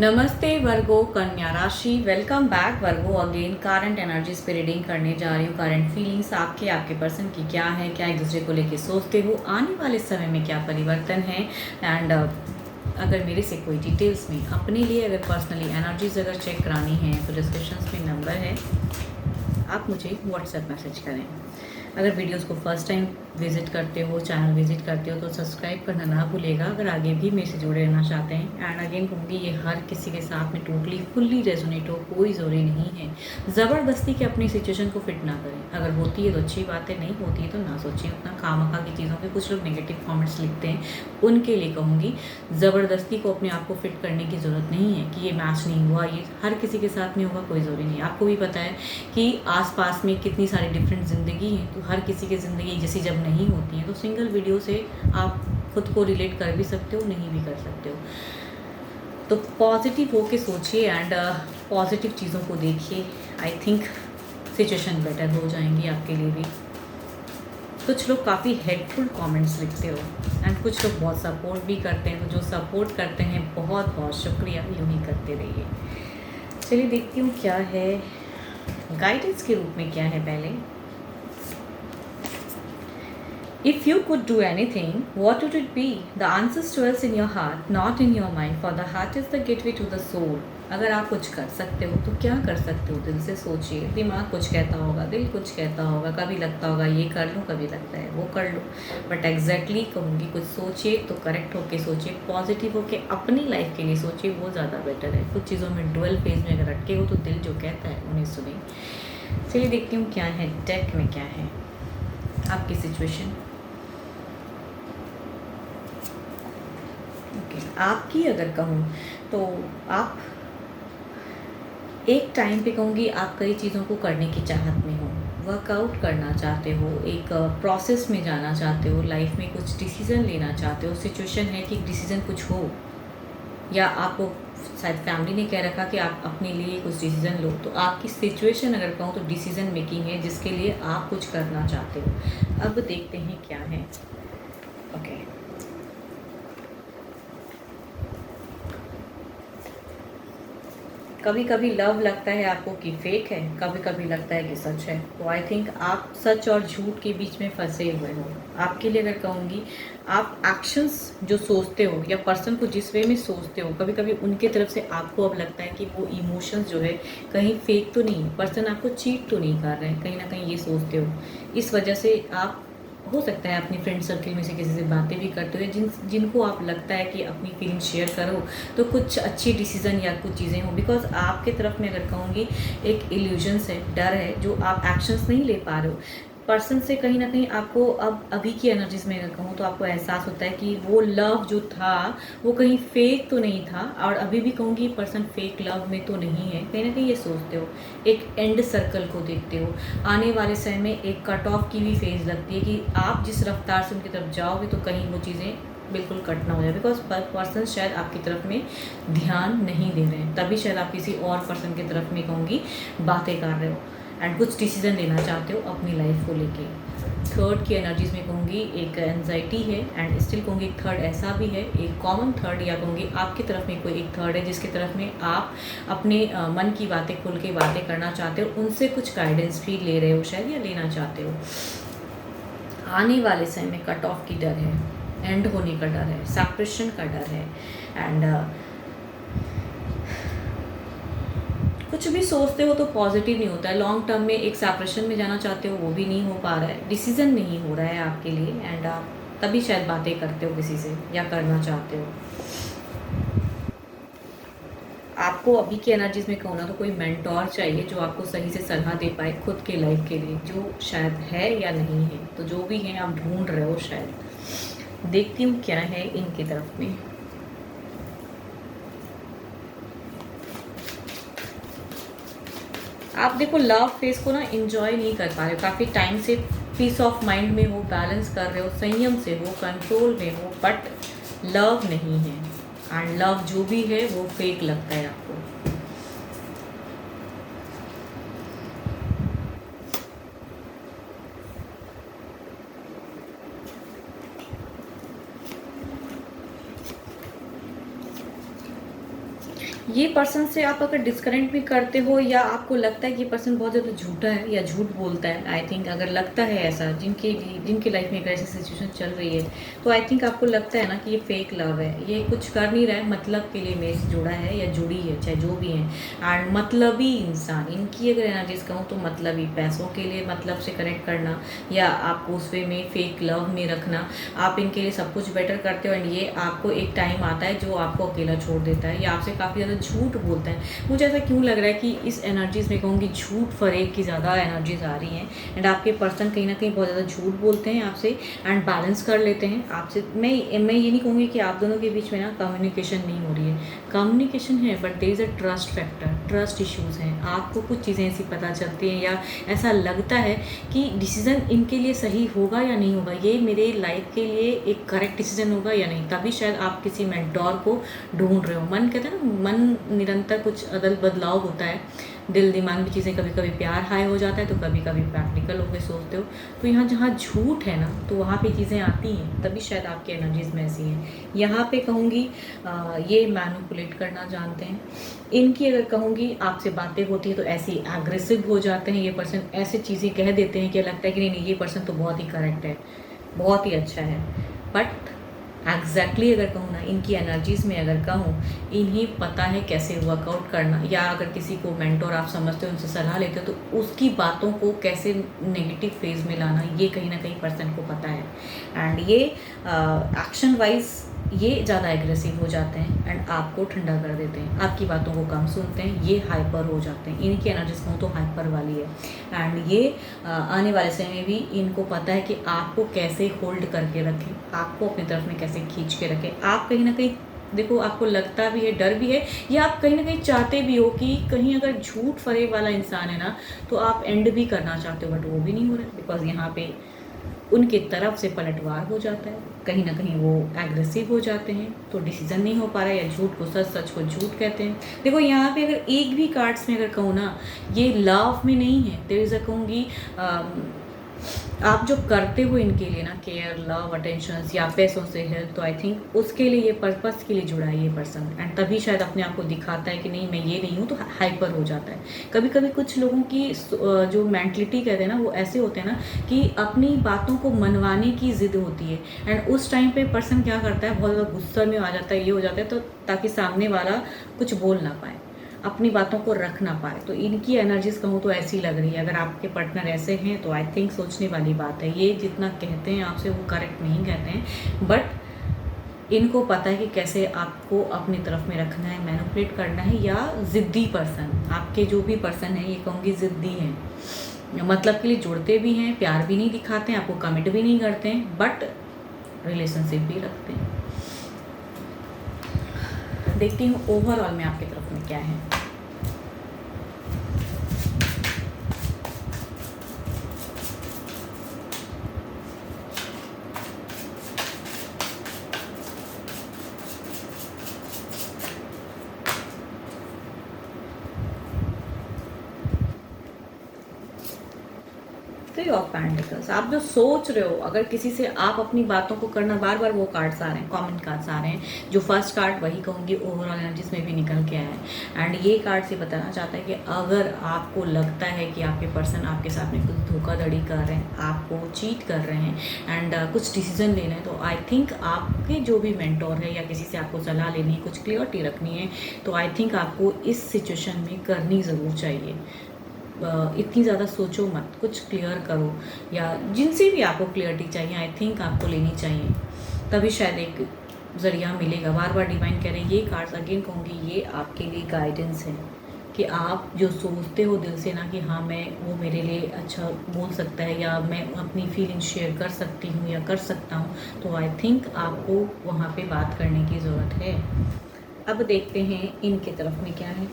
नमस्ते वर्गो कन्या राशि। वेलकम बैक वर्गो। अगेन करंट एनर्जीज पे रीडिंग करने जा रही हूँ। करंट फीलिंग्स आपके पर्सन की क्या है, क्या एक दूसरे को लेके सोचते हो, आने वाले समय में क्या परिवर्तन है। एंड अगर मेरे से कोई डिटेल्स में अपने लिए अगर पर्सनली एनर्जीज अगर चेक करानी है तो डिस्क्रिप्शन में नंबर है, आप मुझे व्हाट्सएप मैसेज करें। अगर वीडियोस को फर्स्ट टाइम विजिट करते हो, चैनल विजिट करते हो तो सब्सक्राइब करना ना भूलेगा अगर आगे भी मेरे से जुड़े रहना चाहते हैं। एंड अगेन कहूँगी ये हर किसी के साथ में टोटली फुल्ली रेजोनेट हो, कोई ज़रूरी नहीं है ज़बरदस्ती के अपनी सिचुएशन को फिट ना करें। अगर होती है तो अच्छी बात है, नहीं होती है तो ना सोचें उतना खामखा की चीज़ों के। कुछ लोग नेगेटिव कमेंट्स लिखते हैं, उनके लिए कहूँगी ज़बरदस्ती को अपने आप को फिट करने की ज़रूरत नहीं है कि ये मैच नहीं हुआ, ये हर किसी के साथ नहीं होगा, कोई ज़रूरी नहीं है। आपको भी पता है कि आसपास में कितनी सारी डिफरेंट ज़िंदगी है, तो हर किसी की ज़िंदगी जैसी जब नहीं होती है तो सिंगल वीडियो से आप खुद को रिलेट कर भी सकते हो, नहीं भी कर सकते हो। तो पॉजिटिव होके सोचिए एंड पॉजिटिव चीज़ों को देखिए। आई थिंक सिचुएशन बेटर हो जाएंगी आपके लिए भी। कुछ लोग काफ़ी हेल्पफुल कमेंट्स लिखते हो एंड कुछ लोग बहुत सपोर्ट भी करते हैं, तो जो सपोर्ट करते हैं बहुत बहुत शुक्रिया, यूँ ही करते रहिए। चलिए देखती हूँ क्या है गाइडेंस के रूप में, क्या है पहले। If you could do anything, what would it be? The answers dwells in your heart, not in your mind, for the heart is the gateway to the soul. अगर आप कुछ कर सकते हो तो क्या कर सकते हो, दिल से सोचिए। दिमाग कुछ कहता होगा, दिल कुछ कहता होगा, कभी लगता होगा ये कर लूँ, कभी लगता है वो कर लूँ, बट एग्जैक्टली कहूँगी कुछ सोचिए तो करेक्ट होके सोचिए, पॉजिटिव होके अपनी लाइफ के लिए सोचिए, वो ज़्यादा बेटर है। कुछ चीज़ों में डुअल फेज में अगर अटके हो तो दिल जो कहता है उन्हें सुने। चलिए देखती हूँ क्या है डेक में, क्या है आपकी सिचुएशन। आपकी अगर कहूँ तो आप एक टाइम पे कहूँगी आप कई चीज़ों को करने की चाहत में हो, वर्कआउट करना चाहते हो, एक प्रोसेस में जाना चाहते हो, लाइफ में कुछ डिसीज़न लेना चाहते हो। सिचुएशन है कि डिसीज़न कुछ हो, या आपको शायद फैमिली ने कह रखा कि आप अपने लिए कुछ डिसीज़न लो। तो आपकी सिचुएशन अगर कहूँ तो डिसीज़न मेकिंग है जिसके लिए आप कुछ करना चाहते हो। अब देखते हैं क्या है। ओके कभी कभी लव लगता है आपको कि फेक है, कभी कभी लगता है कि सच है। तो आई थिंक आप सच और झूठ के बीच में फंसे हुए हो। आपके लिए अगर कहूँगी आप एक्शंस जो सोचते हो या पर्सन को जिस वे में सोचते हो, कभी कभी उनके तरफ से आपको अब लगता है कि वो इमोशंस जो है कहीं फेक तो नहीं, पर्सन आपको चीट तो नहीं कर रहे हैं, कहीं ना कहीं ये सोचते हो। इस वजह से आप हो सकता है अपनी फ्रेंड सर्कल में से किसी से बातें भी करते हो, जिनको आप लगता है कि अपनी फीलिंग शेयर करो तो कुछ अच्छी डिसीजन या कुछ चीज़ें हो। बिकॉज आपके तरफ में अगर कहूँगी एक इल्यूजन्स है, डर है, जो आप एक्शंस नहीं ले पा रहे हो पर्सन से। कहीं ना कहीं आपको अब अभी की एनर्जीज में अगर कहूँ तो आपको एहसास होता है कि वो लव जो था वो कहीं फेक तो नहीं था, और अभी भी कहूँगी पर्सन फेक लव में तो नहीं है। कहीं ना कहीं ये सोचते हो, एक एंड सर्कल को देखते हो। आने वाले समय में एक कट ऑफ की भी फेज लगती है कि आप जिस रफ्तार से उनकी तरफ जाओगे तो कहीं वो चीज़ें बिल्कुल कट ना हो जाए। बिकॉज पर्सन शायद आपकी तरफ में ध्यान नहीं दे रहे हैं, तभी शायद आप किसी और पर्सन की तरफ में कहूँगी बातें कर रहे हो एंड कुछ डिसीजन लेना चाहते हो अपनी लाइफ को लेके। थर्ड की एनर्जीज में कहूँगी एक एनजाइटी है एंड स्टिल कहूँगी एक थर्ड ऐसा भी है, एक कॉमन थर्ड, या कहूँगी आपकी तरफ में कोई एक थर्ड है जिसकी तरफ में आप अपने मन की बातें खुल के बातें करना चाहते हो, उनसे कुछ गाइडेंस भी ले रहे हो शायद या लेना चाहते हो। आने वाले समय में कट ऑफ की डर है, एंड होने का डर है, सेपरेशन का डर है एंड कुछ भी सोचते हो तो पॉजिटिव नहीं होता है। लॉन्ग टर्म में एक सेपरेशन में जाना चाहते हो, वो भी नहीं हो पा रहा है, डिसीजन नहीं हो रहा है आपके लिए एंड आप तभी शायद बातें करते हो किसी से या करना चाहते हो। आपको अभी की एनर्जीज में कहूँ ना तो कोई मेंटोर चाहिए जो आपको सही से सलाह दे पाए खुद के लाइफ के लिए, जो शायद है या नहीं है। तो जो भी है आप ढूंढ रहे हो शायद। देखती हूँ क्या है इनकी तरफ में। आप देखो लव फेस को ना एंजॉय नहीं कर पा रहे हो, काफ़ी टाइम से पीस ऑफ माइंड में हो, बैलेंस कर रहे हो, संयम से हो, कंट्रोल में हो, बट लव नहीं है एंड लव जो भी है वो फेक लगता है आपको। ये पर्सन से आप अगर डिस्कनेक्ट भी करते हो या आपको लगता है कि ये पर्सन बहुत ज़्यादा झूठा है या झूठ बोलता है, आई थिंक अगर लगता है ऐसा, जिनके लाइफ में एक ऐसी सिचुएशन चल रही है, तो आई थिंक आपको लगता है ना कि ये फेक लव है, ये कुछ कर नहीं रहा है, मतलब के लिए मेरे से जुड़ा है या जुड़ी है, चाहे जो भी है। एंड मतलबी इंसान, इनकी अगर एनर्जीज कहूँ तो मतलबी, पैसों के लिए मतलब से कनेक्ट करना या आपको उस वे में फेक लव में रखना, आप इनके लिए सब कुछ बेटर करते हो एंड ये आपको एक टाइम आता है जो आपको अकेला छोड़ देता है या आपसे काफ़ी ज़्यादा झूठ बोलते हैं। मुझे ऐसा क्यों लग रहा है कि इस एनर्जीज में कहूँगी झूठ फरेब की ज़्यादा एनर्जीज आ रही हैं एंड आपके पर्सन कहीं ना कहीं बहुत ज़्यादा झूठ बोलते हैं आपसे एंड बैलेंस कर लेते हैं आपसे। मैं ये नहीं कहूँगी कि आप दोनों के बीच में ना कम्युनिकेशन नहीं हो रही है, कम्युनिकेशन है, but there is a trust factor, trust issues हैं। आपको कुछ चीज़ें ऐसी पता चलती हैं या ऐसा लगता है कि डिसीज़न इनके लिए सही होगा या नहीं होगा, ये मेरे लाइफ के लिए एक करेक्ट डिसीजन होगा या नहीं, तभी शायद आप किसी मेंटोर को ढूंढ रहे हो। मन कहते हैं ना, मन निरंतर कुछ अदल बदलाव होता है, दिल दिमाग में चीज़ें, कभी कभी प्यार हाई हो जाता है तो कभी कभी प्रैक्टिकल होकर सोचते हो। तो यहाँ जहाँ झूठ है ना तो वहाँ पे चीज़ें आती हैं, तभी शायद आपकी एनर्जीज में ऐसी हैं। यहाँ पे कहूँगी ये मैनिपुलेट करना जानते हैं। इनकी अगर कहूँगी आपसे बातें होती है तो ऐसी एग्रेसिव हो जाते हैं ये पर्सन, ऐसे चीज़ें कह देते हैं कि लगता है कि नहीं नहीं ये पर्सन तो बहुत ही करेक्ट है, बहुत ही अच्छा है। बट एग्जैक्टली अगर कहूँ ना, इनकी एनर्जीज़ में अगर कहूँ, इन्हें पता है कैसे वर्कआउट करना, या अगर किसी को मेंटोर आप समझते हो, उनसे सलाह लेते हो, तो उसकी बातों को कैसे नेगेटिव फेज में लाना, ये कहीं ना कहीं पर्सन को पता है। एंड ये एक्शन वाइज ये ज़्यादा एग्रेसिव हो जाते हैं एंड आपको ठंडा कर देते हैं, आपकी बातों को कम सुनते हैं, ये हाइपर हो जाते हैं। इनकी एनर्जीज कहूँ तो हाइपर वाली है एंड ये आने वाले समय में भी इनको पता है कि आपको कैसे होल्ड करके रखें, आपको अपनी तरफ में कैसे खींच के रखें। आप कहीं ना कहीं देखो, आपको लगता भी है, डर भी है, या आप कहीं ना कहीं चाहते भी हो कि कहीं अगर झूठ फरेब वाला इंसान है ना तो आप एंड भी करना चाहते हो, बट वो भी नहीं हो रहा है बिकॉज यहाँ पे उनके तरफ से पलटवार हो जाता है, कहीं ना कहीं वो एग्रेसिव हो जाते हैं, तो डिसीजन नहीं हो पा रहा है, या झूठ को सच, सच को झूठ कहते हैं। देखो यहाँ पे अगर एक भी कार्ड्स में अगर कहूँ ना, ये लव में नहीं है, देयर इज अ कहूँगी आप जो करते हो इनके लिए ना, केयर, लव, अटेंशन या पैसों से हेल्प, तो आई थिंक उसके लिए, ये पर्पस के लिए जुड़ा है ये पर्सन एंड तभी शायद अपने आप को दिखाता है कि नहीं मैं ये नहीं हूँ, तो हाइपर हो जाता है। कभी कभी कुछ लोगों की जो मेंटलिटी कहते हैं ना, वो ऐसे होते हैं ना कि अपनी बातों को मनवाने की जिद होती है एंड उस टाइम पे पर्सन क्या करता है, बहुत ज़्यादा गुस्सा में आ जाता है, ये हो जाता है, तो ताकि सामने वाला कुछ बोल ना पाए, अपनी बातों को रख ना पाए। तो इनकी एनर्जीज कहूँ तो ऐसी लग रही है। अगर आपके पार्टनर ऐसे हैं तो आई थिंक सोचने वाली बात है, ये जितना कहते हैं आपसे वो करेक्ट नहीं कहते हैं, बट इनको पता है कि कैसे आपको अपनी तरफ में रखना है, मैनिपुलेट करना है। या ज़िद्दी पर्सन, आपके जो भी पर्सन है ये कहूँगी ज़िद्दी हैं, मतलब के लिए जुड़ते भी हैं, प्यार भी नहीं दिखाते हैं, आपको कमिट भी नहीं करते हैं, बट रिलेशनशिप भी रखते हैं। देखती हूँ ओवरऑल में आपकी तरफ में क्या है। थ्री ऑफ पेंटिकल्स, आप जो सोच रहे हो, अगर किसी से आप अपनी बातों को करना, बार बार वो कार्ड्स आ रहे हैं, कॉमन कार्ड्स आ रहे हैं। जो फर्स्ट कार्ड वही कहूँगी ओवरऑल एनर्जीज में भी निकल के आया है एंड ये कार्ड से बताना चाहता है कि अगर आपको लगता है कि आपके पर्सन आपके साथ में कुछ धोखाधड़ी कर रहे हैं, आपको चीट कर रहे हैं एंड कुछ डिसीजन लेना है, तो आई थिंक आपके जो भी मेंटोर है या किसी से आपको सलाह लेनी है, कुछ क्लियरिटी रखनी है, तो आई थिंक आपको इस सिचुएशन में करनी ज़रूर चाहिए। इतनी ज़्यादा सोचो मत, कुछ क्लियर करो, या जिनसे भी आपको क्लियरिटी चाहिए आई थिंक आपको लेनी चाहिए, तभी शायद एक ज़रिया मिलेगा। बार बार डिवाइन कह रहे हैं, ये कार्ड्स अगेन कहूँगी ये आपके लिए गाइडेंस है कि आप जो सोचते हो दिल से ना कि हाँ मैं, वो मेरे लिए अच्छा बोल सकता है या मैं अपनी फीलिंग शेयर कर सकती हूँ या कर सकता हूँ, तो आई थिंक आपको वहाँ पे बात करने की ज़रूरत है। अब देखते हैं इनके तरफ में क्या है।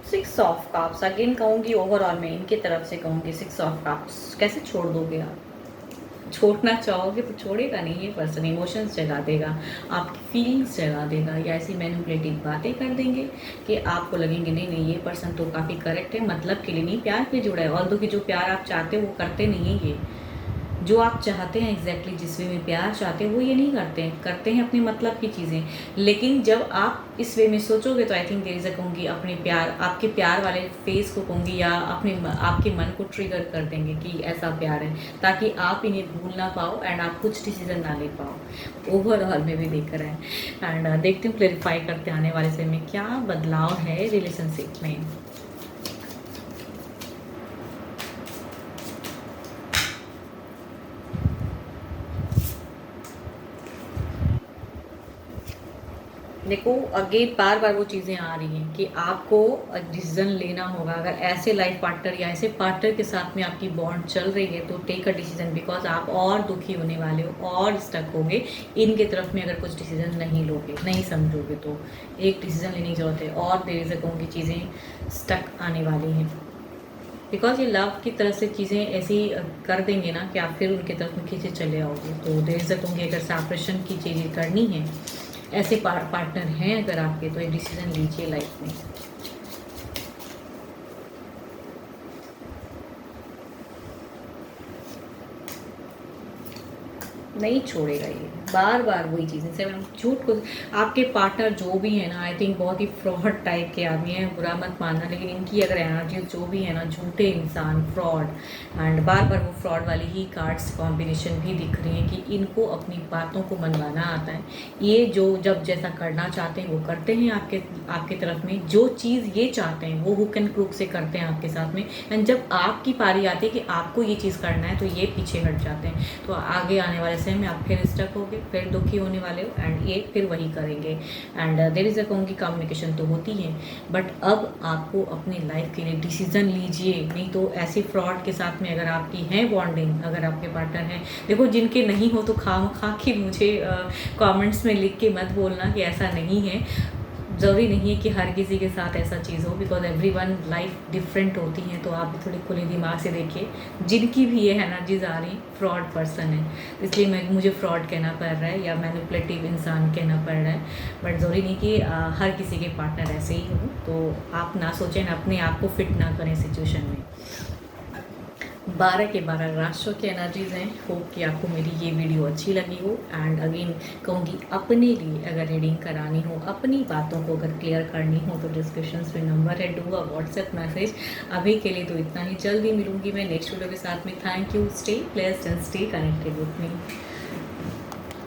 सिक्स ऑफ कप्स अगेन कहूँगी ओवरऑल में इनकी तरफ से कहूँगी, सिक्स ऑफ कप्स कैसे छोड़ दोगे आप, छोड़ना चाहोगे तो छोड़ेगा नहीं ये पर्सन, इमोशंस जगा देगा, आपकी फीलिंग्स जगा देगा, या ऐसी मैनिपुलेटिव बातें कर देंगे कि आपको लगेंगे नहीं नहीं ये पर्सन तो काफ़ी करेक्ट है, मतलब के लिए नहीं, प्यार पे जुड़ा है। और दो कि जो प्यार आप चाहते हो वो करते नहीं है ये, जो आप चाहते हैं एग्जैक्टली जिस वे में प्यार चाहते हैं वो ये नहीं करते हैं, करते हैं अपने मतलब की चीज़ें। लेकिन जब आप इस वे में सोचोगे तो I think there is a कहूँगी अपने प्यार, आपके प्यार वाले फेस को कहूँगी, या आपके मन को ट्रिगर कर देंगे कि ऐसा प्यार है, ताकि आप इन्हें भूल ना पाओ एंड आप कुछ डिसीजन ना ले पाओ। ओवरऑल में भी देख रहा है एंड देखती हूँ क्लैरिफाई करते आने वाले समय में क्या बदलाव है रिलेशनशिप में। देखो अगेन बार बार वो चीज़ें आ रही हैं कि आपको डिसीजन लेना होगा। अगर ऐसे लाइफ पार्टनर या ऐसे पार्टनर के साथ में आपकी बॉन्ड चल रही है तो टेक अ डिसीजन, बिकॉज आप और दुखी होने वाले हो और स्टक होगे इनके तरफ में अगर कुछ डिसीजन नहीं लोगे, नहीं समझोगे तो। एक डिसीजन लेने की जरूरत है और देर इज़ कहूँगी चीज़ें स्टक आने वाली हैं, बिकॉज ये लव की तरफ से चीज़ें ऐसी कर देंगे ना कि आप फिर उनके तरफ में खींचे चले आओगे। तो देर इज़ कहूँगी अगर सेपरेशन की चीज़ें करनी है, ऐसे पार्टनर हैं अगर आपके, तो एक डिसीजन लीजिए लाइफ में। नहीं छोड़ेगा ये, बार बार वही चीज़ें से झूठ को। आपके पार्टनर जो भी है ना आई थिंक बहुत ही फ्रॉड टाइप के आदमी हैं, बुरा मत मानना, लेकिन इनकी अगर एनर्जी जो भी है ना, झूठे इंसान, फ्रॉड, एंड बार बार वो फ्रॉड वाली ही कार्ड्स कॉम्बिनेशन भी दिख रही हैं कि इनको अपनी बातों को मनवाना आता है। ये जो जब जैसा करना चाहते हैं वो करते हैं आपके तरफ में, जो चीज़ ये चाहते हैं वो हुक एंड क्रूक से करते हैं आपके साथ में, एंड जब आपकी पारी आती है कि आपको ये चीज़ करना है तो ये पीछे हट जाते हैं। तो आगे आने वाले समय में आप फिर स्टक होगे, फिर दुखी होने वाले हो एंड ये फिर वही करेंगे। एंड देयर इज़ अ कहूँगी कम्युनिकेशन तो होती है, बट अब आपको अपनी लाइफ के लिए डिसीजन लीजिए, नहीं तो ऐसे फ्रॉड के साथ में अगर आपकी है बॉन्डिंग, अगर आपके पार्टनर हैं, देखो जिनके नहीं हो तो खा के मुझे कमेंट्स में लिख के मत बोलना कि ऐसा नहीं है। ज़रूरी नहीं है कि हर किसी के साथ ऐसा चीज़ हो, बिकॉज एवरीवन लाइफ डिफरेंट होती हैं। तो आप भी थोड़ी खुले दिमाग से देखिए, जिनकी भी ये एनर्जीज आ रही फ्रॉड पर्सन है, इसलिए मुझे फ्रॉड कहना पड़ रहा है या मैनिपुलेटिव इंसान कहना पड़ रहा है। बट ज़रूरी नहीं कि हर किसी के पार्टनर ऐसे ही हो, तो आप ना सोचें, अपने आप को फिट ना करें सिचुएशन में। 12 के 12 राशियों की एनर्जीज हैं। होप कि आपको मेरी ये वीडियो अच्छी लगी हो। एंड अगेन कहूँगी अपने लिए अगर रीडिंग करानी हो, अपनी बातों को अगर क्लियर करनी हो तो डिस्क्रिप्शन में नंबर है, डू अ व्हाट्सएप मैसेज। अभी के लिए तो इतना ही, जल्दी मिलूंगी मैं नेक्स्ट वीडियो के साथ में। Thank you, stay blessed and stay connected with me.